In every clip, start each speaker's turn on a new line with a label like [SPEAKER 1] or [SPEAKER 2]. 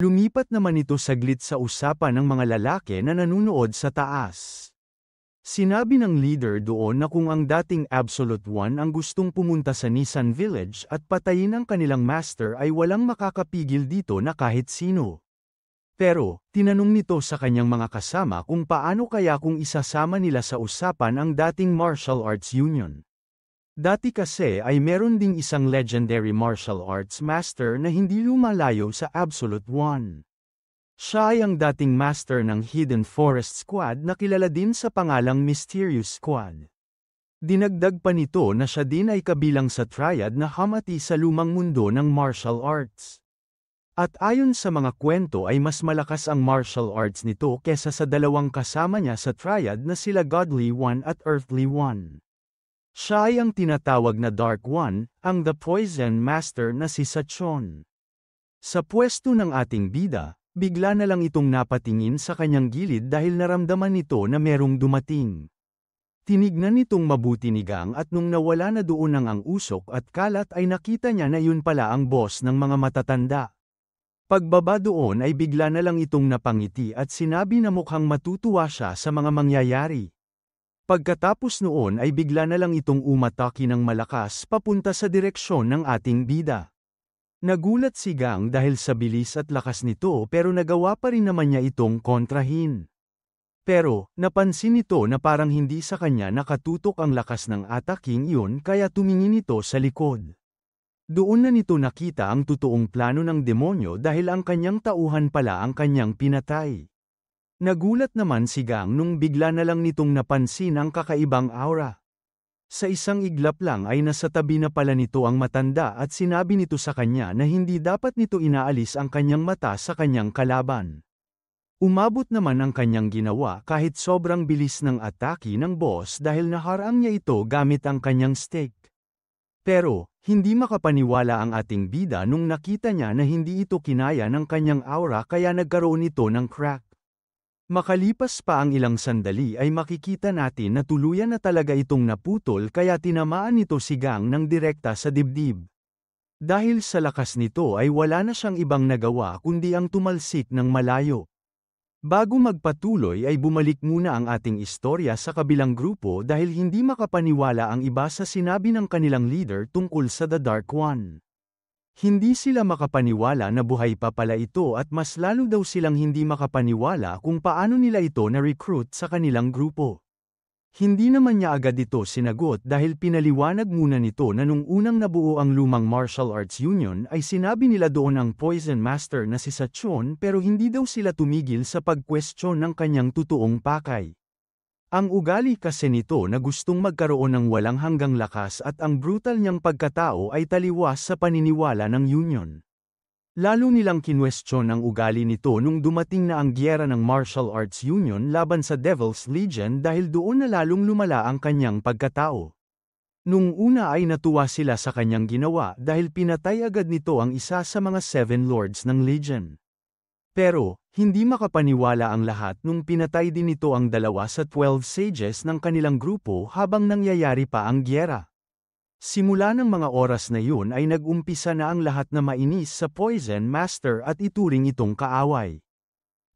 [SPEAKER 1] Lumipat naman ito saglit sa usapan ng mga lalaki na nanunood sa taas. Sinabi ng leader doon na kung ang dating Absolute One ang gustong pumunta sa Nissan Village at patayin ang kanilang master ay walang makakapigil dito na kahit sino. Pero, tinanong nito sa kanyang mga kasama kung paano kaya kung isasama nila sa usapan ang dating martial arts union. Dati kasi ay meron ding isang legendary martial arts master na hindi lumalayo sa Absolute One. Siya ay ang dating master ng Hidden Forest Squad na kilala din sa pangalang Mysterious Squad. Dinagdag pa nito na siya din ay kabilang sa triad na hamati sa lumang mundo ng martial arts. At ayon sa mga kwento ay mas malakas ang martial arts nito kesa sa dalawang kasama niya sa triad na sila Godly One at Earthly One. Siya ay ang tinatawag na Dark One, ang The Poison Master na si Sachon. Sa pwesto ng ating bida, bigla na lang itong napatingin sa kanyang gilid dahil naramdaman nito na merong dumating. Tinignan nitong mabuti ni Gang at nung nawala na doon ang usok at kalat ay nakita niya na yun pala ang boss ng mga matatanda. Pagbaba doon ay bigla na lang itong napangiti at sinabi na mukhang matutuwa siya sa mga mangyayari. Pagkatapos noon ay bigla na lang itong umatake ng malakas papunta sa direksyon ng ating bida. Nagulat si Gang dahil sa bilis at lakas nito pero nagawa pa rin naman niya itong kontrahin. Pero, napansin nito na parang hindi sa kanya nakatutok ang lakas ng ataking iyon kaya tumingin ito sa likod. Doon na nito nakita ang totoong plano ng demonyo dahil ang kanyang tauhan pala ang kanyang pinatay. Nagulat naman si Gang nung bigla na lang nitong napansin ang kakaibang aura. Sa isang iglap lang ay nasa tabi na pala nito ang matanda at sinabi nito sa kanya na hindi dapat nito inaalis ang kanyang mata sa kanyang kalaban. Umabot naman ang kanyang ginawa kahit sobrang bilis ng atake ng boss dahil naharang niya ito gamit ang kanyang stick. Pero, hindi makapaniwala ang ating bida nung nakita niya na hindi ito kinaya ng kanyang aura kaya nagkaroon ito ng crack. Makalipas pa ang ilang sandali ay makikita natin na tuluyan na talaga itong naputol kaya tinamaan nito si Gang ng direkta sa dibdib. Dahil sa lakas nito ay wala na siyang ibang nagawa kundi ang tumalsik ng malayo. Bago magpatuloy ay bumalik muna ang ating istorya sa kabilang grupo dahil hindi makapaniwala ang iba sa sinabi ng kanilang leader tungkol sa The Dark One. Hindi sila makapaniwala na buhay pa pala ito at mas lalo daw silang hindi makapaniwala kung paano nila ito na-recruit sa kanilang grupo. Hindi naman niya agad ito sinagot dahil pinaliwanag muna nito na nung unang nabuo ang lumang martial arts union ay sinabi nila doon ang Poison Master na si Sachon pero hindi daw sila tumigil sa pag-question ng kanyang totoong pakay. Ang ugali kasi nito na gustong magkaroon ng walang hanggang lakas at ang brutal niyang pagkatao ay taliwas sa paniniwala ng union. Lalo nilang kinwestiyon ang ugali nito nung dumating na ang giyera ng Martial Arts Union laban sa Devil's Legion dahil doon na lalong lumala ang kanyang pagkatao. Nung una ay natuwa sila sa kanyang ginawa dahil pinatay agad nito ang isa sa mga 7 Lords ng Legion. Pero, hindi makapaniwala ang lahat nung pinatay din nito ang 2 sa 12 sages ng kanilang grupo habang nangyayari pa ang giyera. Simula ng mga oras na yun ay nag-umpisa na ang lahat na mainis sa Poison Master at ituring itong kaaway.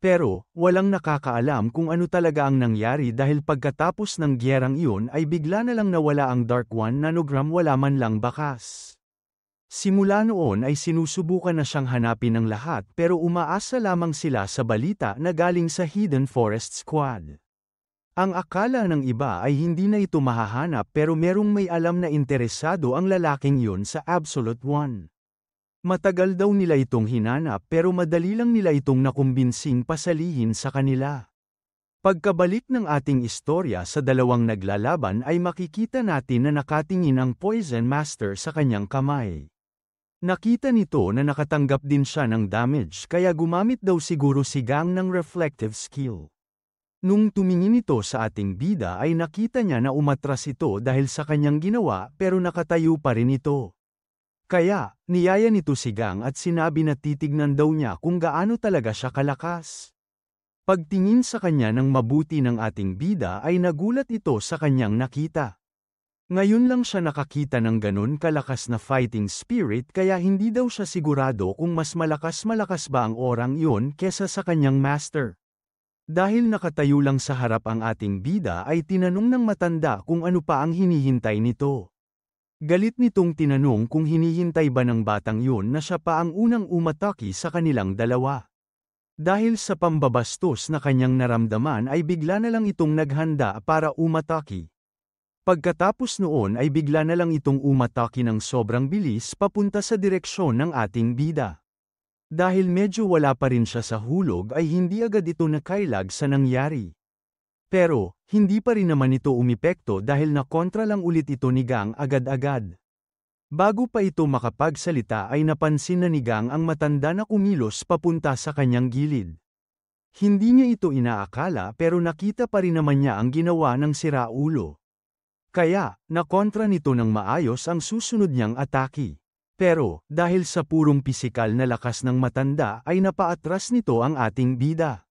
[SPEAKER 1] Pero, walang nakakaalam kung ano talaga ang nangyari dahil pagkatapos ng giyerang iyon ay bigla na lang nawala ang Dark One nanogram wala man lang bakas. Simula noon ay sinusubukan na siyang hanapin ng lahat pero umaasa lamang sila sa balita na galing sa Hidden Forest Squad. Ang akala ng iba ay hindi na ito mahahanap pero merong may alam na interesado ang lalaking yun sa Absolute One. Matagal daw nila itong hinanap pero madali lang nila itong nakumbinsing pasalihin sa kanila. Pagkabalik ng ating istorya sa dalawang naglalaban ay makikita natin na nakatingin ang Poison Master sa kanyang kamay. Nakita nito na nakatanggap din siya ng damage kaya gumamit daw siguro si Gang ng reflective skill. Nung tumingin ito sa ating bida ay nakita niya na umatras ito dahil sa kanyang ginawa pero nakatayo pa rin ito. Kaya, niyaya nito si Gang at sinabi na titignan daw niya kung gaano talaga siya kalakas. Pagtingin sa kanya ng mabuti ng ating bida ay nagulat ito sa kanyang nakita. Ngayon lang siya nakakita ng ganun kalakas na fighting spirit kaya hindi daw siya sigurado kung mas malakas ba ang orang iyon kesa sa kanyang master. Dahil nakatayo lang sa harap ang ating bida ay tinanong ng matanda kung ano pa ang hinihintay nito. Galit nitong tinanong kung hinihintay ba ng batang yun na siya pa ang unang umatake sa kanilang dalawa. Dahil sa pambabastos na kanyang naramdaman ay bigla na lang itong naghanda para umatake. Pagkatapos noon ay bigla na lang itong umatake ng sobrang bilis papunta sa direksyon ng ating bida. Dahil medyo wala pa rin siya sa hulog ay hindi agad ito nakailag sa nangyari. Pero, hindi pa rin naman ito umepekto dahil nakontra lang ulit ito ni Gang agad-agad. Bago pa ito makapagsalita ay napansin na ni Gang ang matanda na kumilos papunta sa kanyang gilid. Hindi niya ito inaakala pero nakita pa rin naman niya ang ginawa ng siraulo. Kaya, nakontra nito ng maayos ang susunod niyang atake. Pero, dahil sa purong pisikal na lakas ng matanda ay napaatras nito ang ating bida.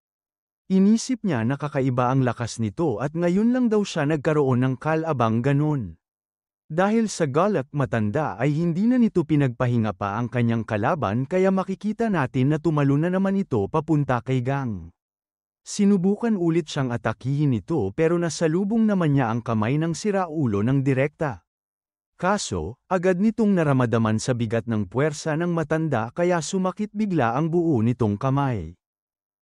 [SPEAKER 1] Inisip niya na kakaiba ang lakas nito at ngayon lang daw siya nagkaroon ng kalabang ganon. Dahil sa galak matanda ay hindi na nito pinagpahinga pa ang kanyang kalaban kaya makikita natin na tumalo na naman ito papunta kay Gang. Sinubukan ulit siyang atakihin nito pero nasalubong naman niya ang kamay ng siraulo ng direkta. Kaso, agad nitong naramdaman sa bigat ng puwersa ng matanda kaya sumakit bigla ang buo nitong kamay.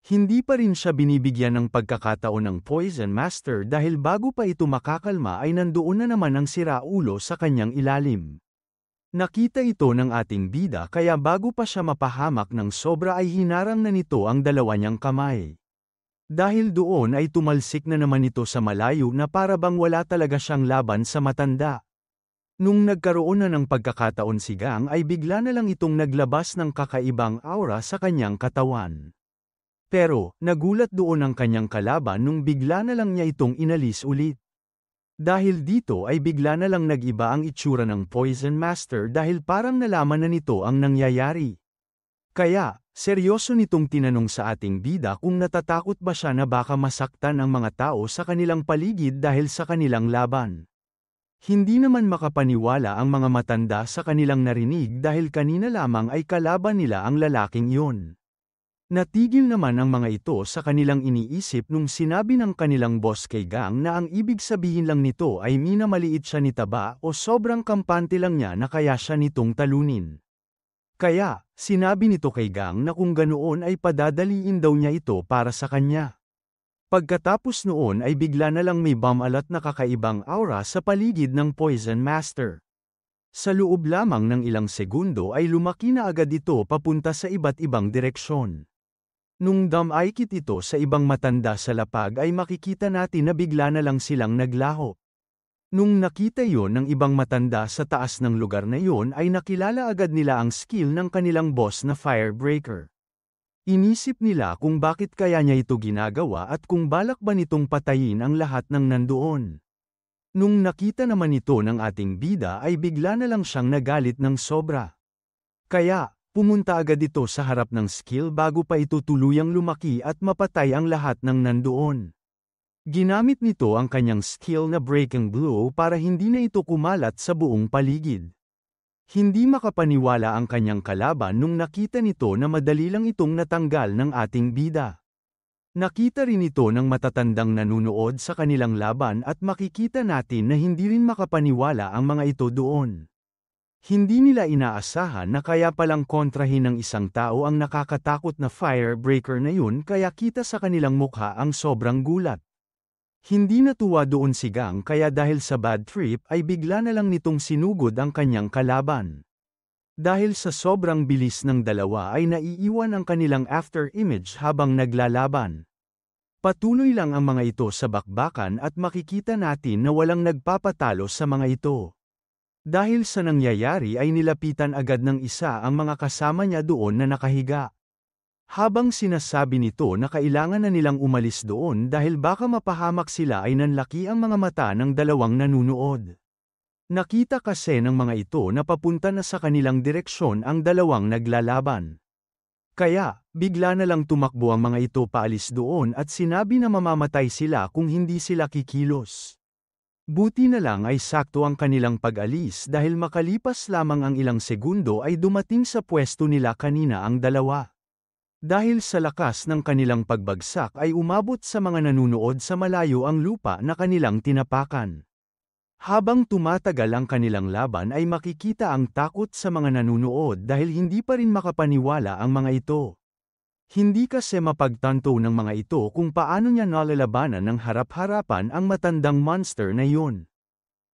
[SPEAKER 1] Hindi pa rin siya binibigyan ng pagkakataon ng Poison Master dahil bago pa ito makakalma ay nandoon na naman ang siraulo sa kanyang ilalim. Nakita ito ng ating bida kaya bago pa siya mapahamak ng sobra ay hinarang na nito ang dalawa niyang kamay. Dahil doon ay tumalsik na naman ito sa malayo na para bang wala talaga siyang laban sa matanda. Nung nagkaroon na ng pagkakataon si Gang ay bigla na lang itong naglabas ng kakaibang aura sa kanyang katawan. Pero, nagulat doon ang kanyang kalaban nung bigla na lang niya itong inalis ulit. Dahil dito ay bigla na lang nag-iba ang itsura ng Poison Master dahil parang nalaman na nito ang nangyayari. Kaya, seryoso nitong tinanong sa ating bida kung natatakot ba siya na baka masaktan ang mga tao sa kanilang paligid dahil sa kanilang laban. Hindi naman makapaniwala ang mga matanda sa kanilang narinig dahil kanina lamang ay kalaban nila ang lalaking iyon. Natigil naman ang mga ito sa kanilang iniisip nung sinabi ng kanilang boss kay Gang na ang ibig sabihin lang nito ay minamaliit siya ni Taba o sobrang kampante lang niya na kaya siya nitong talunin. Kaya, sinabi nito kay Gang na kung ganoon ay padadaliin daw niya ito para sa kanya. Pagkatapos noon ay bigla na lang may bumalat na kakaibang aura sa paligid ng Poison Master. Sa loob lamang ng ilang segundo ay lumaki na agad ito papunta sa iba't ibang direksyon. Nung dumaikit ito sa ibang matanda sa lapag ay makikita natin na bigla na lang silang naglaho. Nung nakita yon ng ibang matanda sa taas ng lugar na yon ay nakilala agad nila ang skill ng kanilang boss na Firebreaker. Inisip nila kung bakit kaya niya ito ginagawa at kung balak ba nitong patayin ang lahat ng nandoon. Nung nakita naman ito ng ating bida ay bigla na lang siyang nagalit ng sobra. Kaya, pumunta agad ito sa harap ng skill bago pa ito tuluyang lumaki at mapatay ang lahat ng nandoon. Ginamit nito ang kanyang skill na Breaking Blow para hindi na ito kumalat sa buong paligid. Hindi makapaniwala ang kanyang kalaban nung nakita nito na madali lang itong natanggal ng ating bida. Nakita rin ito ng matatandang nanunood sa kanilang laban at makikita natin na hindi rin makapaniwala ang mga ito doon. Hindi nila inaasahan na kaya palang kontrahin ng isang tao ang nakakatakot na Firebreaker na yun kaya kita sa kanilang mukha ang sobrang gulat. Hindi natuwa doon si Gang kaya dahil sa bad trip ay bigla na lang nitong sinugod ang kanyang kalaban. Dahil sa sobrang bilis ng dalawa ay naiiwan ang kanilang after image habang naglalaban. Patuloy lang ang mga ito sa bakbakan at makikita natin na walang nagpapatalo sa mga ito. Dahil sa nangyayari ay nilapitan agad ng isa ang mga kasama niya doon na nakahiga. Habang sinasabi nito na kailangan na nilang umalis doon dahil baka mapahamak sila ay nanlaki ang mga mata ng dalawang nanunood. Nakita kasi ng mga ito na papunta na sa kanilang direksyon ang dalawang naglalaban. Kaya, bigla na lang tumakbo ang mga ito paalis doon at sinabi na mamamatay sila kung hindi sila kikilos. Buti na lang ay sakto ang kanilang pag-alis dahil makalipas lamang ang ilang segundo ay dumating sa pwesto nila kanina ang dalawa. Dahil sa lakas ng kanilang pagbagsak ay umabot sa mga nanunood sa malayo ang lupa na kanilang tinapakan. Habang tumatagal ang kanilang laban ay makikita ang takot sa mga nanunood dahil hindi pa rin makapaniwala ang mga ito. Hindi kasi mapagtanto ng mga ito kung paano niya nalalabanan ng harap-harapan ang matandang monster na yun.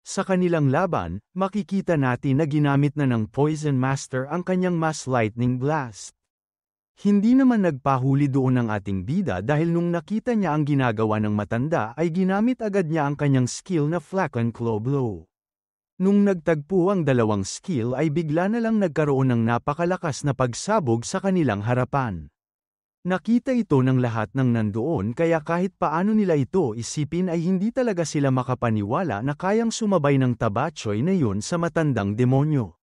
[SPEAKER 1] Sa kanilang laban, makikita natin na ginamit na ng Poison Master ang kanyang Mass Lightning Blast. Hindi naman nagpahuli doon ang ating bida dahil nung nakita niya ang ginagawa ng matanda ay ginamit agad niya ang kanyang skill na Flak and Claw Blow. Nung nagtagpo ang dalawang skill ay bigla na lang nagkaroon ng napakalakas na pagsabog sa kanilang harapan. Nakita ito ng lahat ng nandoon kaya kahit paano nila ito isipin ay hindi talaga sila makapaniwala na kayang sumabay ng tabachoy na yun sa matandang demonyo.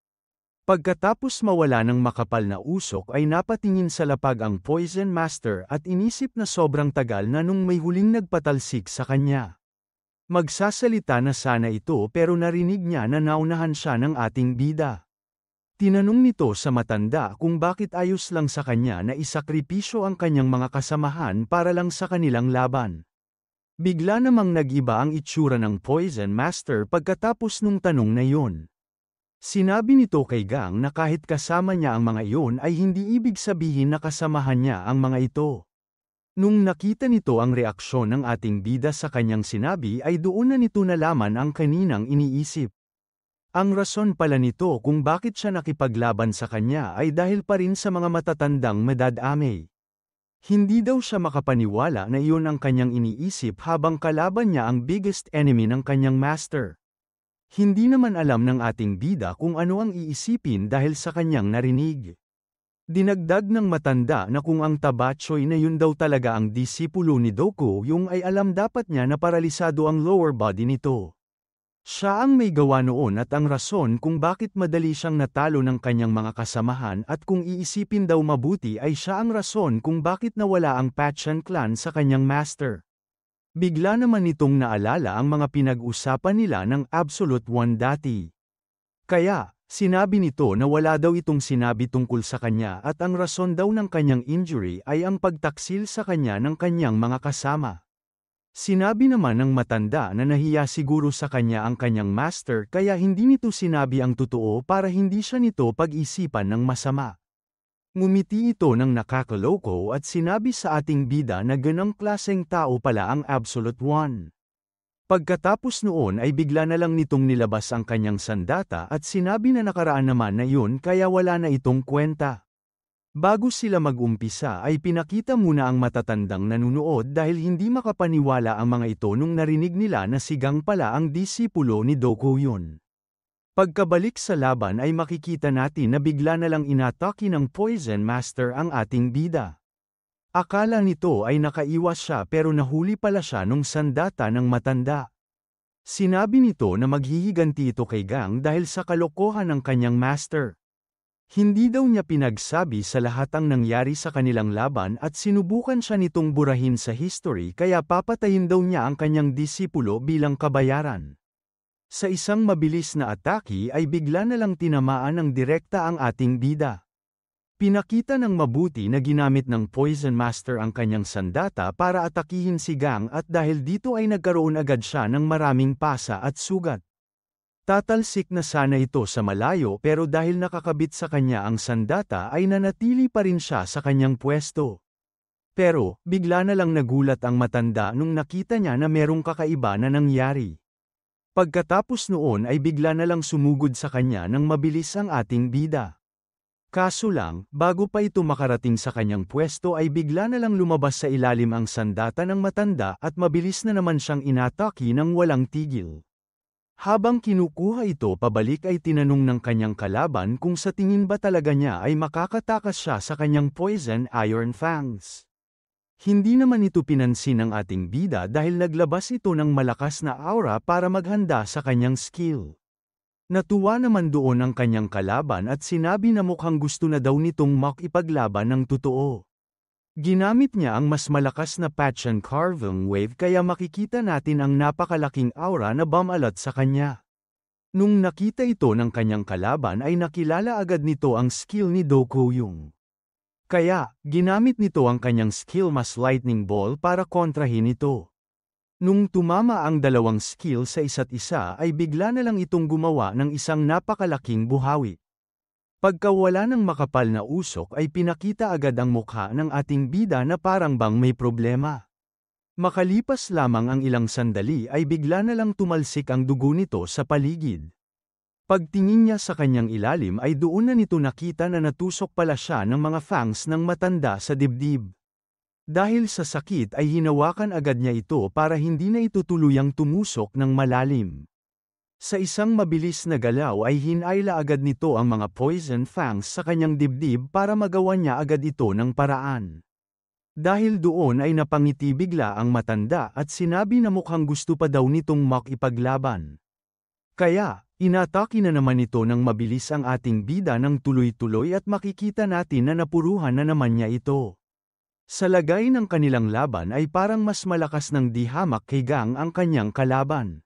[SPEAKER 1] Pagkatapos mawala ng makapal na usok ay napatingin sa lapag ang Poison Master at inisip na sobrang tagal na nung may huling nagpatalsik sa kanya. Magsasalita na sana ito pero narinig niya na naunahan siya ng ating bida. Tinanong nito sa matanda kung bakit ayos lang sa kanya na isakripisyo ang kanyang mga kasamahan para lang sa kanilang laban. Bigla namang nag-iba ang itsura ng Poison Master pagkatapos nung tanong na yun. Sinabi nito kay Gang na kahit kasama niya ang mga iyon ay hindi ibig sabihin na kasamahan niya ang mga ito. Nung nakita nito ang reaksyon ng ating bida sa kanyang sinabi ay doon na nito nalaman ang kaninang iniisip. Ang rason pala nito kung bakit siya nakipaglaban sa kanya ay dahil pa rin sa mga matatandang madadamay. Hindi daw siya makapaniwala na iyon ang kanyang iniisip habang kalaban niya ang biggest enemy ng kanyang master. Hindi naman alam ng ating bida kung ano ang iisipin dahil sa kanyang narinig. Dinagdag ng matanda na kung ang tabachoy na yun daw talaga ang disipulo ni Doku yung ay alam dapat niya na paralisado ang lower body nito. Siya ang may gawa noon at ang rason kung bakit madali siyang natalo ng kanyang mga kasamahan at kung iisipin daw mabuti ay siya ang rason kung bakit nawala ang Patchan clan sa kanyang master. Bigla naman nitong naalala ang mga pinag-usapan nila ng Absolute One dati. Kaya, sinabi nito na wala daw itong sinabi tungkol sa kanya at ang rason daw ng kanyang injury ay ang pagtaksil sa kanya ng kanyang mga kasama. Sinabi naman ng matanda na nahiya siguro sa kanya ang kanyang master kaya hindi nito sinabi ang totoo para hindi siya nito pag-isipan ng masama. Ngumiti ito ng nakakaloko at sinabi sa ating bida na ganang klaseng tao pala ang Absolute One. Pagkatapos noon ay bigla na lang nitong nilabas ang kanyang sandata at sinabi na nakaraan naman na yun kaya wala na itong kwenta. Bago sila mag-umpisa ay pinakita muna ang matatandang nanunood dahil hindi makapaniwala ang mga ito nung narinig nila na si Gang pala ang disipulo ni Doku yun. Pagkabalik sa laban ay makikita natin na bigla na lang inatake ng Poison Master ang ating bida. Akala nito ay nakaiwas siya pero nahuli pala siya nung sandata ng matanda. Sinabi nito na maghihiganti ito kay Gang dahil sa kalokohan ng kanyang master. Hindi daw niya pinagsabi sa lahat ang nangyari sa kanilang laban at sinubukan siya nitong burahin sa history kaya papatayin daw niya ang kanyang disipulo bilang kabayaran. Sa isang mabilis na atake ay bigla na lang tinamaan ng direkta ang ating bida. Pinakita ng mabuti na ginamit ng Poison Master ang kanyang sandata para atakihin si Gang at dahil dito ay nagkaroon agad siya ng maraming pasa at sugat. Tatalsik na sana ito sa malayo pero dahil nakakabit sa kanya ang sandata ay nanatili pa rin siya sa kanyang pwesto. Pero, bigla na lang nagulat ang matanda nung nakita niya na merong kakaiba na nangyari. Pagkatapos noon ay bigla na lang sumugod sa kanya ng mabilis ang ating bida. Kaso lang, bago pa ito makarating sa kanyang pwesto ay bigla na lang lumabas sa ilalim ang sandata ng matanda at mabilis na naman siyang inatake ng walang tigil. Habang kinukuha ito pabalik ay tinanong ng kanyang kalaban kung sa tingin ba talaga niya ay makakatakas siya sa kanyang Poison Iron Fangs. Hindi naman ito pinansin ng ating bida dahil naglabas ito ng malakas na aura para maghanda sa kanyang skill. Natuwa naman doon ang kanyang kalaban at sinabi na mukhang gusto na daw nitong makipaglaban ng totoo. Ginamit niya ang mas malakas na patch and carving wave kaya makikita natin ang napakalaking aura na bumalot sa kanya. Nung nakita ito ng kanyang kalaban ay nakilala agad nito ang skill ni Do Ko-young. Kaya, ginamit nito ang kanyang skill mas lightning ball para kontrahin ito. Nung tumama ang dalawang skill sa isa't isa ay bigla na lang itong gumawa ng isang napakalaking buhawi. Pagkawala ng makapal na usok ay pinakita agad ang mukha ng ating bida na parang bang may problema. Makalipas lamang ang ilang sandali ay bigla na lang tumalsik ang dugo nito sa paligid. Pagtingin niya sa kanyang ilalim ay doon na nito nakita na natusok pala siya ng mga fangs ng matanda sa dibdib. Dahil sa sakit ay hinawakan agad niya ito para hindi na ito tuluyang tumusok ng malalim. Sa isang mabilis na galaw ay hinayla agad nito ang mga poison fangs sa kanyang dibdib para magawa niya agad ito ng paraan. Dahil doon ay napangiti bigla ang matanda at sinabi na mukhang gusto pa daw nitong makipaglaban. Kaya, inatake na naman ito ng mabilis ang ating bida ng tuloy-tuloy at makikita natin na napuruhan na naman niya ito. Sa lagay ng kanilang laban ay parang mas malakas ng dihamak kay Gang ang kanyang kalaban.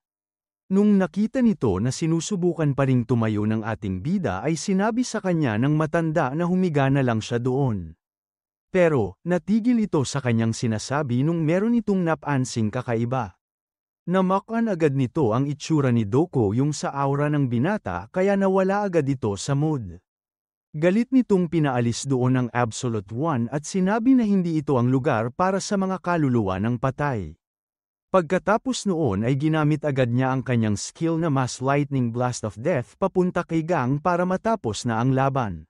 [SPEAKER 1] Nung nakita nito na sinusubukan pa ring tumayo ng ating bida ay sinabi sa kanya ng matanda na humiga na lang siya doon. Pero, natigil ito sa kanyang sinasabi nung meron itong napansing kakaiba. Namakan agad nito ang itsura ni Do Ko-young sa aura ng binata kaya nawala agad ito sa mood. Galit nitong pinaalis doon ang Absolute One at sinabi na hindi ito ang lugar para sa mga kaluluwa ng patay. Pagkatapos noon ay ginamit agad niya ang kanyang skill na Mass Lightning Blast of Death papunta kay Gang para matapos na ang laban.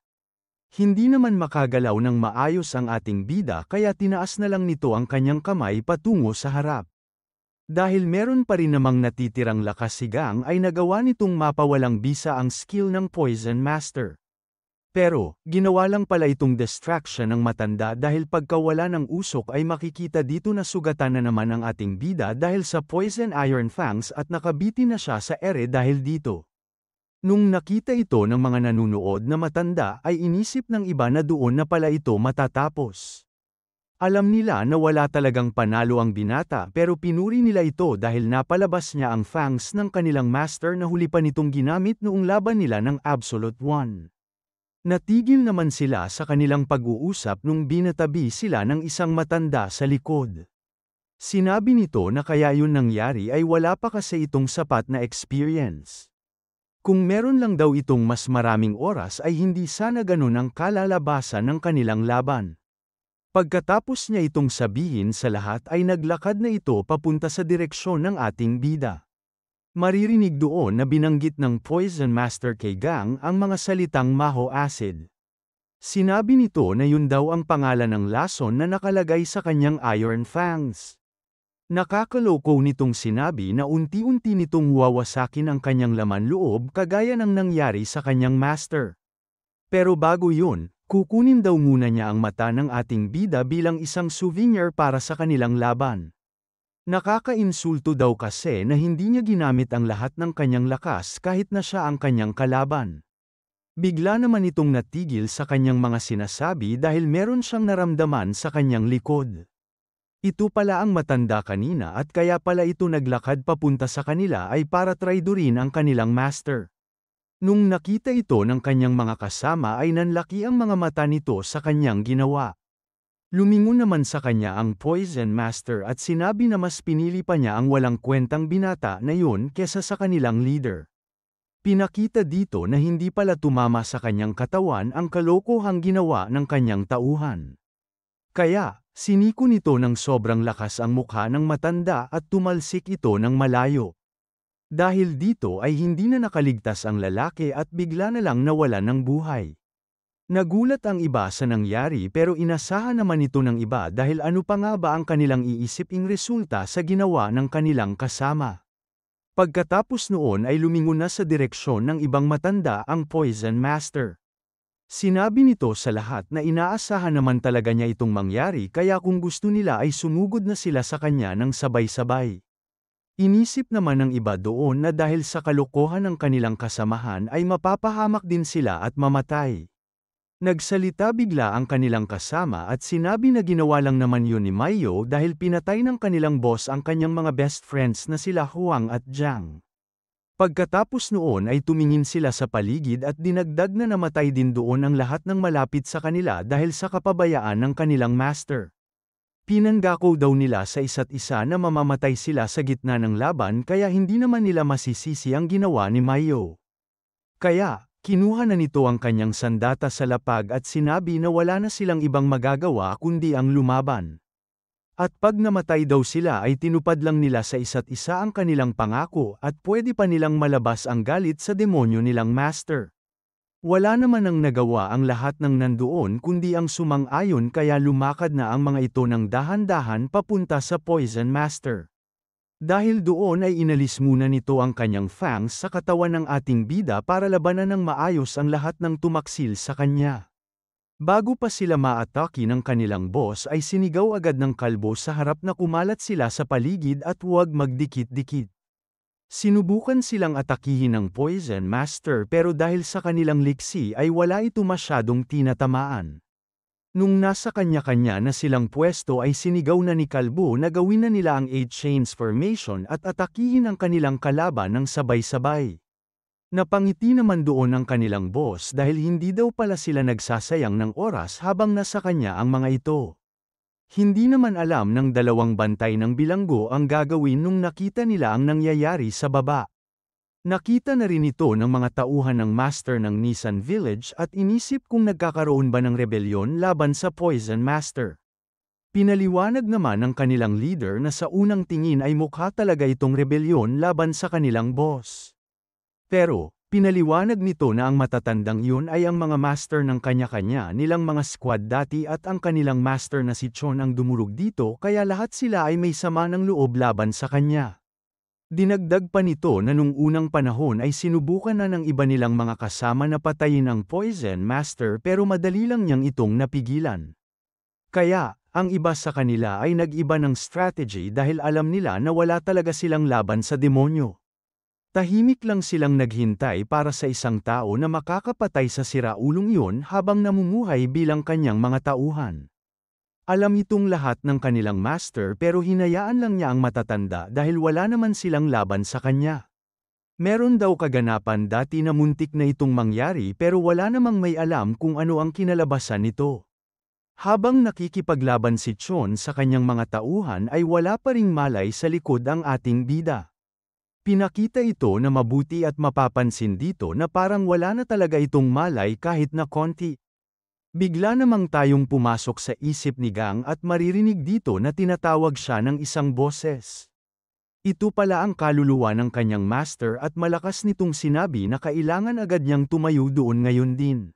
[SPEAKER 1] Hindi naman makagalaw ng maayos ang ating bida kaya tinaas na lang nito ang kanyang kamay patungo sa harap. Dahil meron pa rin namang natitirang lakas si Gang ay nagawa nitong mapawalang bisa ang skill ng Poison Master. Pero, ginawa lang pala itong distraction ng matanda dahil pagkawala ng usok ay makikita dito na sugatan na naman ang ating bida dahil sa Poison Iron Fangs at nakabitin na siya sa ere dahil dito. Nung nakita ito ng mga nanunood na matanda ay inisip ng iba na doon na pala ito matatapos. Alam nila na wala talagang panalo ang binata pero pinuri nila ito dahil napalabas niya ang fangs ng kanilang master na huli pa nitong ginamit noong laban nila ng Absolute One. Natigil naman sila sa kanilang pag-uusap nung binatabi sila ng isang matanda sa likod. Sinabi nito na kaya yun nangyari ay wala pa kasi itong sapat na experience. Kung meron lang daw itong mas maraming oras ay hindi sana ganun ang kalalabasan ng kanilang laban. Pagkatapos niya itong sabihin sa lahat ay naglakad na ito papunta sa direksyon ng ating bida. Maririnig doon na binanggit ng Poison Master kay Gang ang mga salitang Maho Acid. Sinabi nito na yun daw ang pangalan ng lason na nakalagay sa kanyang Iron Fangs. Nakakaloko nitong sinabi na unti-unti nitong wawasakin ang kanyang laman loob kagaya ng nangyari sa kanyang master. Pero bago yun, kukunin daw muna niya ang mata ng ating bida bilang isang souvenir para sa kanilang laban. Nakakainsulto daw kasi na hindi niya ginamit ang lahat ng kanyang lakas kahit na siya ang kanyang kalaban. Bigla naman itong natigil sa kanyang mga sinasabi dahil meron siyang naramdaman sa kanyang likod. Ito pala ang matanda kanina at kaya pala ito naglakad papunta sa kanila ay para traidorin ang kanilang master. Nung nakita ito ng kanyang mga kasama ay nanlaki ang mga mata nito sa kanyang ginawa. Lumingon naman sa kanya ang Poison Master at sinabi na mas pinili pa niya ang walang kwentang binata na yun kesa sa kanilang leader. Pinakita dito na hindi pala tumama sa kanyang katawan ang kalokohang ginawa ng kanyang tauhan. Kaya, siniko nito ng sobrang lakas ang mukha ng matanda at tumalsik ito ng malayo. Dahil dito ay hindi na nakaligtas ang lalaki at bigla na lang nawala ng buhay. Nagulat ang iba sa nangyari pero inasahan naman ito ng iba dahil ano pa nga ba ang kanilang iisiping resulta sa ginawa ng kanilang kasama. Pagkatapos noon ay lumingon na sa direksyon ng ibang matanda ang Poison Master. Sinabi nito sa lahat na inaasahan naman talaga niya itong mangyari kaya kung gusto nila ay sumugod na sila sa kanya ng sabay-sabay. Inisip naman ng iba doon na dahil sa kalokohan ng kanilang kasamahan ay mapapahamak din sila at mamatay. Nagsalita bigla ang kanilang kasama at sinabi na ginawa lang naman yun ni Mayo dahil pinatay ng kanilang boss ang kanyang mga best friends na sila Huang at Jiang. Pagkatapos noon ay tumingin sila sa paligid at dinagdag na namatay din doon ang lahat ng malapit sa kanila dahil sa kapabayaan ng kanilang master. Pinanggako daw nila sa isa't isa na mamamatay sila sa gitna ng laban kaya hindi naman nila masisisi ang ginawa ni Mayo. Kaya, kinuha na nito ang kanyang sandata sa lapag at sinabi na wala na silang ibang magagawa kundi ang lumaban. At pag namatay daw sila ay tinupad lang nila sa isa't isa ang kanilang pangako at pwede pa nilang malabas ang galit sa demonyo nilang master. Wala naman ang nagawa ang lahat ng nandoon kundi ang sumang-ayon kaya lumakad na ang mga ito ng dahan-dahan papunta sa Poison Master. Dahil doon ay inalis muna nito ang kanyang fangs sa katawan ng ating bida para labanan ng maayos ang lahat ng tumaksil sa kanya. Bago pa sila maatake ng kanilang boss ay sinigaw agad ng kalbo sa harap na kumalat sila sa paligid at huwag magdikit-dikit. Sinubukan silang atakihin ng Poison Master pero dahil sa kanilang liksi ay wala ito masyadong tinatamaan. Nung nasa kanya-kanya na silang pwesto ay sinigaw na ni Kalbo na gawin na nila ang 8 Chains Formation at atakihin ang kanilang kalaban ng sabay-sabay. Napangiti naman doon ang kanilang boss dahil hindi daw pala sila nagsasayang ng oras habang nasa kanya ang mga ito. Hindi naman alam ng dalawang bantay ng bilanggo ang gagawin nung nakita nila ang nangyayari sa baba. Nakita na rin ito ng mga tauhan ng master ng Nissan Village at inisip kung nagkakaroon ba ng rebelyon laban sa Poison Master. Pinaliwanag naman ng kanilang leader na sa unang tingin ay mukha talaga itong rebelyon laban sa kanilang boss. Pero, pinaliwanag nito na ang matatandang yun ay ang mga master ng kanya-kanya nilang mga squad dati at ang kanilang master na si Chon ang dumurog dito kaya lahat sila ay may sama ng loob laban sa kanya. Dinagdag pa nito na nung unang panahon ay sinubukan na ng iba nilang mga kasama na patayin ang Poison Master pero madali lang niyang itong napigilan. Kaya, ang iba sa kanila ay nag-iba ng strategy dahil alam nila na wala talaga silang laban sa demonyo. Tahimik lang silang naghintay para sa isang tao na makakapatay sa siraulong iyon habang namumuhay bilang kanyang mga tauhan. Alam itong lahat ng kanilang master pero hinayaan lang niya ang matatanda dahil wala naman silang laban sa kanya. Meron daw kaganapan dati na muntik na itong mangyari pero wala namang may alam kung ano ang kinalabasan nito. Habang nakikipaglaban si Chon sa kanyang mga tauhan ay wala pa ring malay sa likod ang ating bida. Pinakita ito na mabuti at mapapansin dito na parang wala na talaga itong malay kahit na konti. Bigla namang tayong pumasok sa isip ni Gang at maririnig dito na tinatawag siya ng isang boses. Ito pala ang kaluluwa ng kanyang master at malakas nitong sinabi na kailangan agad niyang tumayo doon ngayon din.